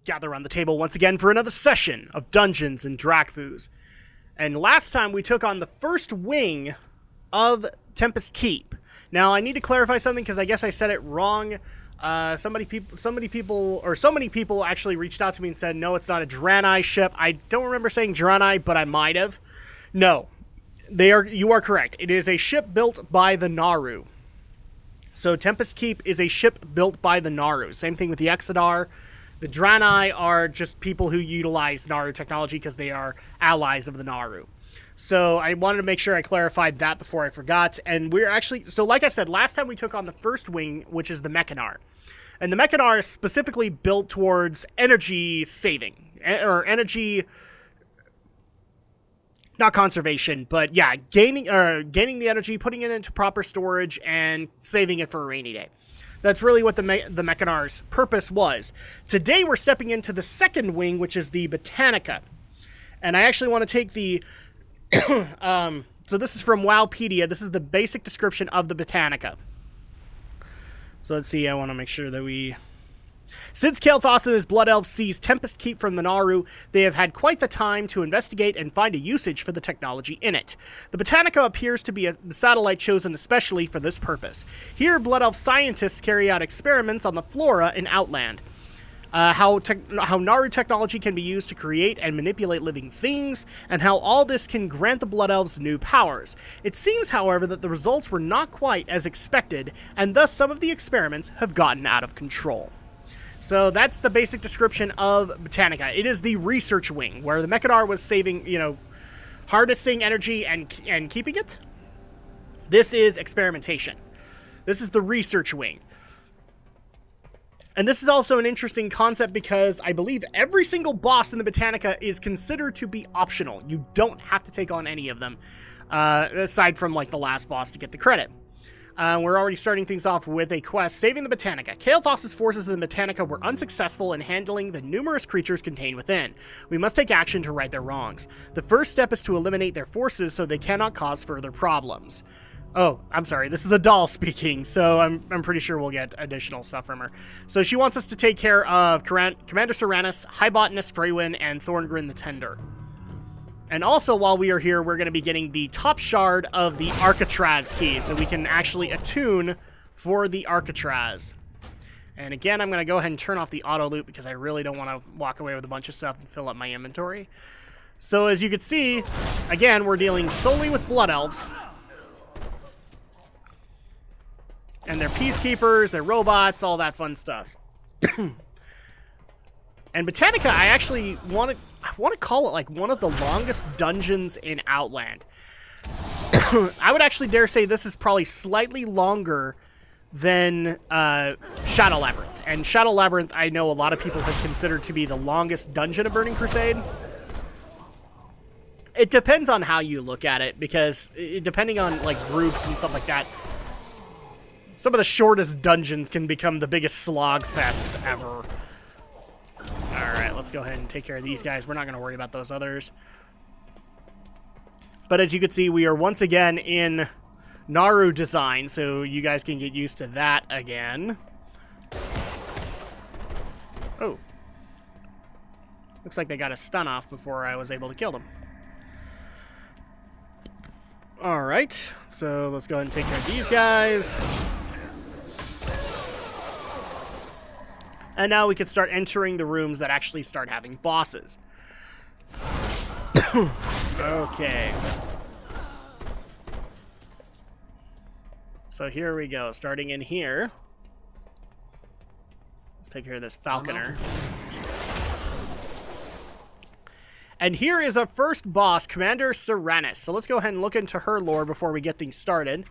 gather around the table once again for another session of Dungeons and Drakfus. And last time we took on the first wing of Tempest Keep. Now I need to clarify something because I guess I said it wrong. So many people actually reached out to me and said, no, it's not a Draenei ship. I don't remember saying Draenei, but I might have. No, you are correct. It is a ship built by the Naru. So Tempest Keep is a ship built by the Naru. Same thing with the Exodar. The Draenei are just people who utilize Naru technology because they are allies of the Naru. So I wanted to make sure I clarified that before I forgot. And we're actually, so like I said, last time we took on the first wing, which is the Mechanar. And the Mechanar is specifically built towards energy saving, or energy, not conservation, but yeah, gaining the energy, putting it into proper storage, and saving it for a rainy day. That's really what the Mechanar's purpose was. Today we're stepping into the second wing, which is the Botanica. And I actually want to take the... so this is from Wowpedia. This is the basic description of the Botanica. So let's see, I want to make sure that we... Since Kael'thas and his Blood Elves seized Tempest Keep from the Naru, they have had quite the time to investigate and find a usage for the technology in it. The Botanica appears to be the satellite chosen especially for this purpose. Here, Blood Elf scientists carry out experiments on the flora in Outland. How Naru technology can be used to create and manipulate living things, and how all this can grant the Blood Elves new powers. It seems, however, that the results were not quite as expected, and thus some of the experiments have gotten out of control. So that's the basic description of Botanica. It is the research wing, where the Mechanar was saving, harnessing energy and keeping it. This is experimentation. This is the research wing. And this is also an interesting concept because I believe every single boss in the Botanica is considered to be optional. You don't have to take on any of them, aside from like the last boss to get the credit. We're already starting things off with a quest, saving the Botanica. Kael'thas' forces in the Botanica were unsuccessful in handling the numerous creatures contained within. We must take action to right their wrongs. The first step is to eliminate their forces so they cannot cause further problems. Oh, I'm sorry, this is a doll speaking, so I'm pretty sure we'll get additional stuff from her. So she wants us to take care of Commander Serranus, High Botanist Freywin, and Thorngrin the Tender. And also, while we are here, we're going to be getting the top shard of the Arcatraz key, so we can actually attune for the Arcatraz. And again, I'm going to go ahead and turn off the auto loop because I really don't want to walk away with a bunch of stuff and fill up my inventory. So as you can see, again, we're dealing solely with Blood Elves. And they're peacekeepers, they're robots, all that fun stuff. And Botanica, I actually want to call it like one of the longest dungeons in Outland. I would actually dare say this is probably slightly longer than Shadow Labyrinth. And Shadow Labyrinth, I know a lot of people have considered to be the longest dungeon of Burning Crusade. It depends on how you look at it, because depending on like groups and stuff like that, some of the shortest dungeons can become the biggest slog fests ever. Alright, let's go ahead and take care of these guys. We're not going to worry about those others. But as you can see, we are once again in Naru design, so you guys can get used to that again. Oh. Looks like they got a stun off before I was able to kill them. Alright, so let's go ahead and take care of these guys. And now we can start entering the rooms that actually start having bosses. Okay. So here we go, starting in here. Let's take care of this Falconer. And here is our first boss, Commander Serranus. So let's go ahead and look into her lore before we get things started.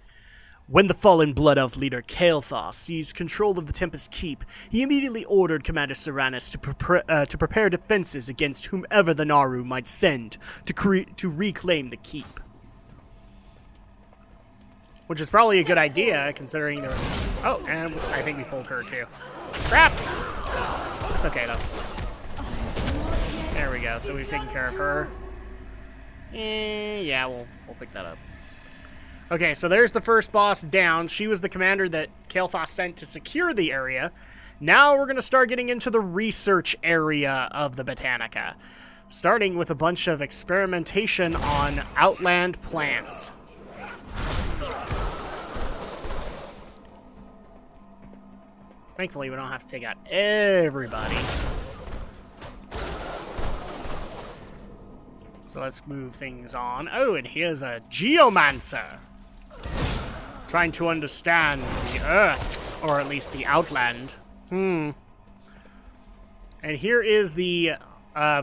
When the fallen Blood Elf leader Kael'thas seized control of the Tempest Keep, he immediately ordered Commander Serranus to prepare defenses against whomever the Naru might send to reclaim the keep. Which is probably a good idea, considering there was... Oh, and I think we pulled her too. Crap! It's okay though. There we go, so we've taken care of her. Yeah, we'll pick that up. Okay, so there's the first boss down. She was the commander that Kael'thas sent to secure the area. Now we're going to start getting into the research area of the Botanica, starting with a bunch of experimentation on outland plants. Thankfully, we don't have to take out everybody. So let's move things on. Oh, and here's a geomancer. Trying to understand the Earth, or at least the Outland. And here is the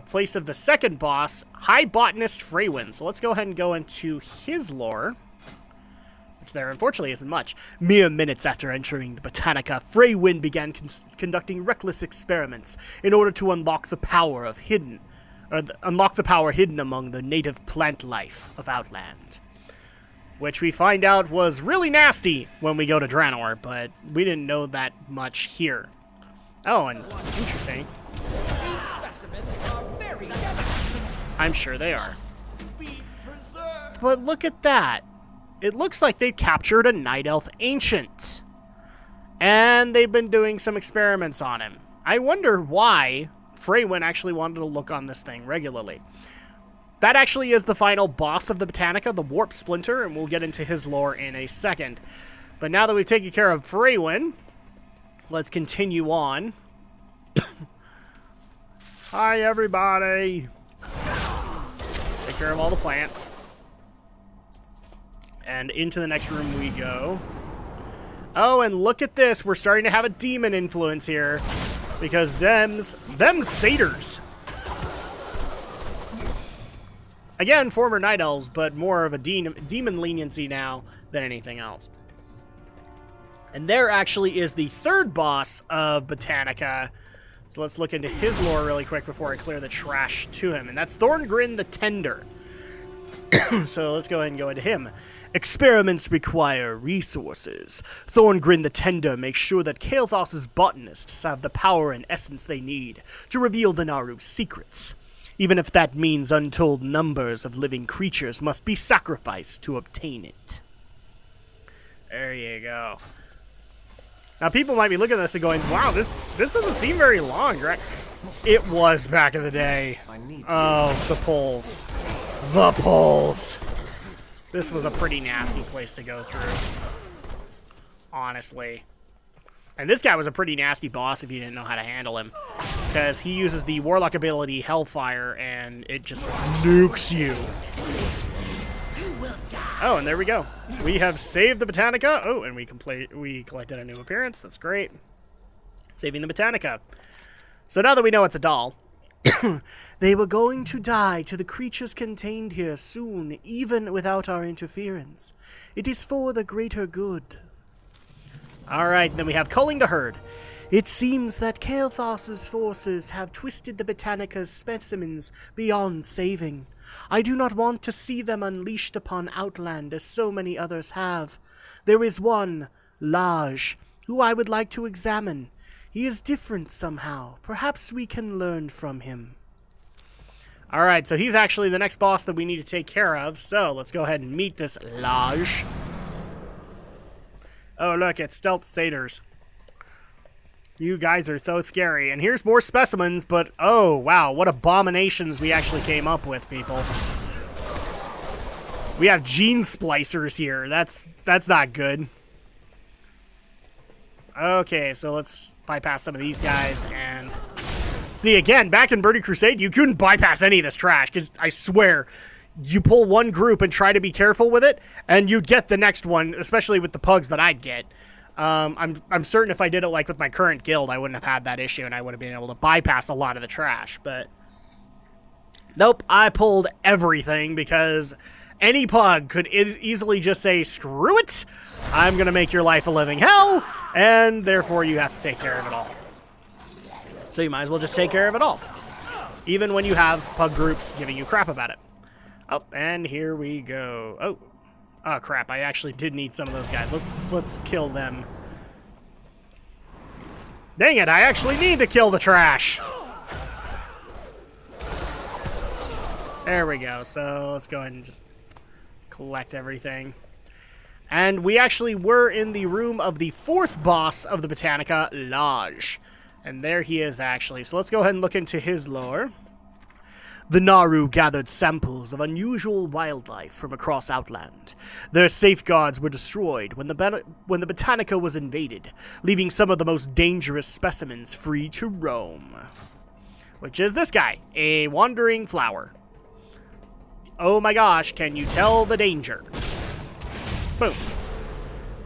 place of the second boss, High Botanist Freywin. So let's go ahead and go into his lore. Which there, unfortunately, isn't much. Mere minutes after entering the Botanica, Freywin began conducting reckless experiments in order to unlock the power hidden among the native plant life of Outland. Which we find out was really nasty when we go to Draenor, but we didn't know that much here. Oh, and interesting. These specimens are very special. I'm sure they are. Be preserved. But look at that. It looks like they've captured a Night Elf Ancient. And they've been doing some experiments on him. I wonder why Freywin actually wanted to look on this thing regularly. That actually is the final boss of the Botanica, the Warp Splinter, and we'll get into his lore in a second. But now that we've taken care of Freywin, let's continue on. Hi, everybody. Take care of all the plants. And into the next room we go. Oh, and look at this. We're starting to have a demon influence here. Because them's satyrs. Again, former Night Elves, but more of a demon leniency now than anything else. And there actually is the third boss of Botanica. So let's look into his lore really quick before I clear the trash to him. And that's Thorngrin the Tender. So let's go ahead and go into him. Experiments require resources. Thorngrin the Tender makes sure that Kael'thas' botanists have the power and essence they need to reveal the Naru's secrets, even if that means untold numbers of living creatures must be sacrificed to obtain it. There you go. Now people might be looking at this and going, wow, this doesn't seem very long, right? It was back in the day. Oh, the poles. The poles. This was a pretty nasty place to go through. Honestly. And this guy was a pretty nasty boss if you didn't know how to handle him. Because he uses the Warlock ability Hellfire, and it just nukes you. Oh, and there we go. We have saved the Botanica. Oh, and we collected a new appearance. That's great. Saving the Botanica. So now that we know it's a doll, they were going to die to the creatures contained here soon, even without our interference. It is for the greater good. Alright, then we have Culling the Herd. It seems that Kael'thas' forces have twisted the Botanica's specimens beyond saving. I do not want to see them unleashed upon Outland as so many others have. There is one, Laj, who I would like to examine. He is different somehow. Perhaps we can learn from him. Alright, so he's actually the next boss that we need to take care of. So, let's go ahead and meet this Laj. Oh, look, it's Stealth Satyrs. You guys are so scary. And here's more specimens, but oh, wow, what abominations we actually came up with, people. We have gene splicers here. That's not good. Okay, so let's bypass some of these guys and... See, again, back in Burning Crusade, you couldn't bypass any of this trash, because I swear, you pull one group and try to be careful with it, and you'd get the next one, especially with the pugs that I'd get. I'm certain if I did it like with my current guild, I wouldn't have had that issue, and I would have been able to bypass a lot of the trash, but... Nope, I pulled everything, because any pug could easily just say, screw it, I'm gonna make your life a living hell, and therefore you have to take care of it all. So you might as well just take care of it all. Even when you have pug groups giving you crap about it. Oh, and here we go. Oh. Oh, crap. I actually did need some of those guys. Let's kill them. Dang it, I actually need to kill the trash. There we go. So let's go ahead and just collect everything. And we actually were in the room of the 4th boss of the Botanica, Lodge. And there he is, actually. So let's go ahead and look into his lore. The Naru gathered samples of unusual wildlife from across Outland. Their safeguards were destroyed when the Botanica was invaded, leaving some of the most dangerous specimens free to roam. Which is this guy, a wandering flower. Oh my gosh, can you tell the danger? Boom.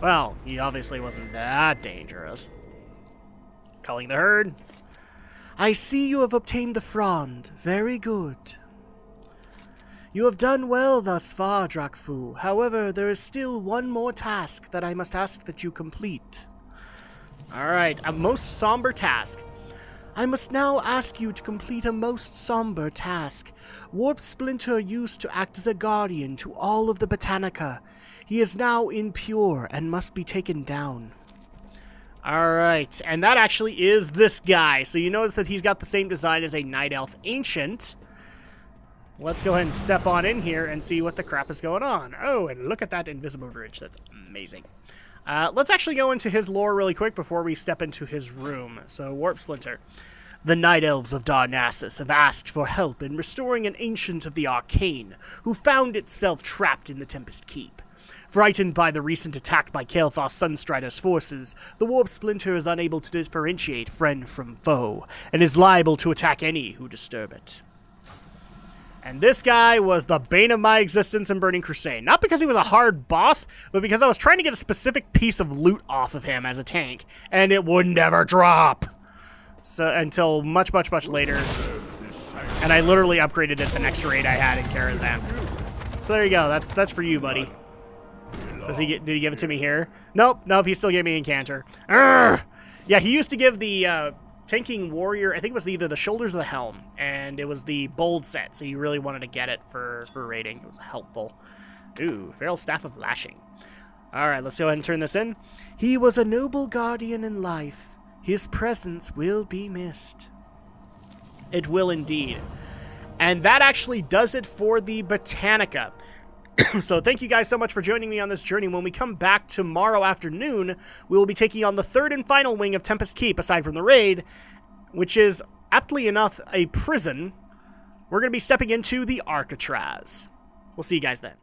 Well, he obviously wasn't that dangerous. Culling the herd. I see you have obtained the frond. Very good. You have done well thus far, Drakfu. However, there is still one more task that I must ask that you complete. Alright, a most somber task. I must now ask you to complete a most somber task. Warp Splinter used to act as a guardian to all of the Botanica. He is now impure and must be taken down. Alright, and that actually is this guy. So you notice that he's got the same design as a Night Elf Ancient. Let's go ahead and step on in here and see what the crap is going on. Oh, and look at that invisible bridge. That's amazing. Let's actually go into his lore really quick before we step into his room. So, Warp Splinter. The Night Elves of Darnassus have asked for help in restoring an Ancient of the Arcane, who found itself trapped in the Tempest Keep. Frightened by the recent attack by Kael'thas Sunstrider's forces, the Warp Splinter is unable to differentiate friend from foe, and is liable to attack any who disturb it. And this guy was the bane of my existence in Burning Crusade. Not because he was a hard boss, but because I was trying to get a specific piece of loot off of him as a tank, and it would never drop. So until much, much, much later. And I literally upgraded it the next raid I had in Karazhan. So there you go. That's for you, buddy. Did he give it to me here? Nope, he still gave me Incanter. Urgh! Yeah, he used to give the tanking warrior, I think it was either the shoulders or the helm, and it was the bold set, so you really wanted to get it for raiding. It was helpful. Ooh, Feral Staff of Lashing. Alright, let's go ahead and turn this in. He was a noble guardian in life. His presence will be missed. It will indeed. And that actually does it for the Botanica. So thank you guys so much for joining me on this journey. When we come back tomorrow afternoon, we will be taking on the 3rd and final wing of Tempest Keep, aside from the raid, which is, aptly enough, a prison. We're going to be stepping into the Arcatraz. We'll see you guys then.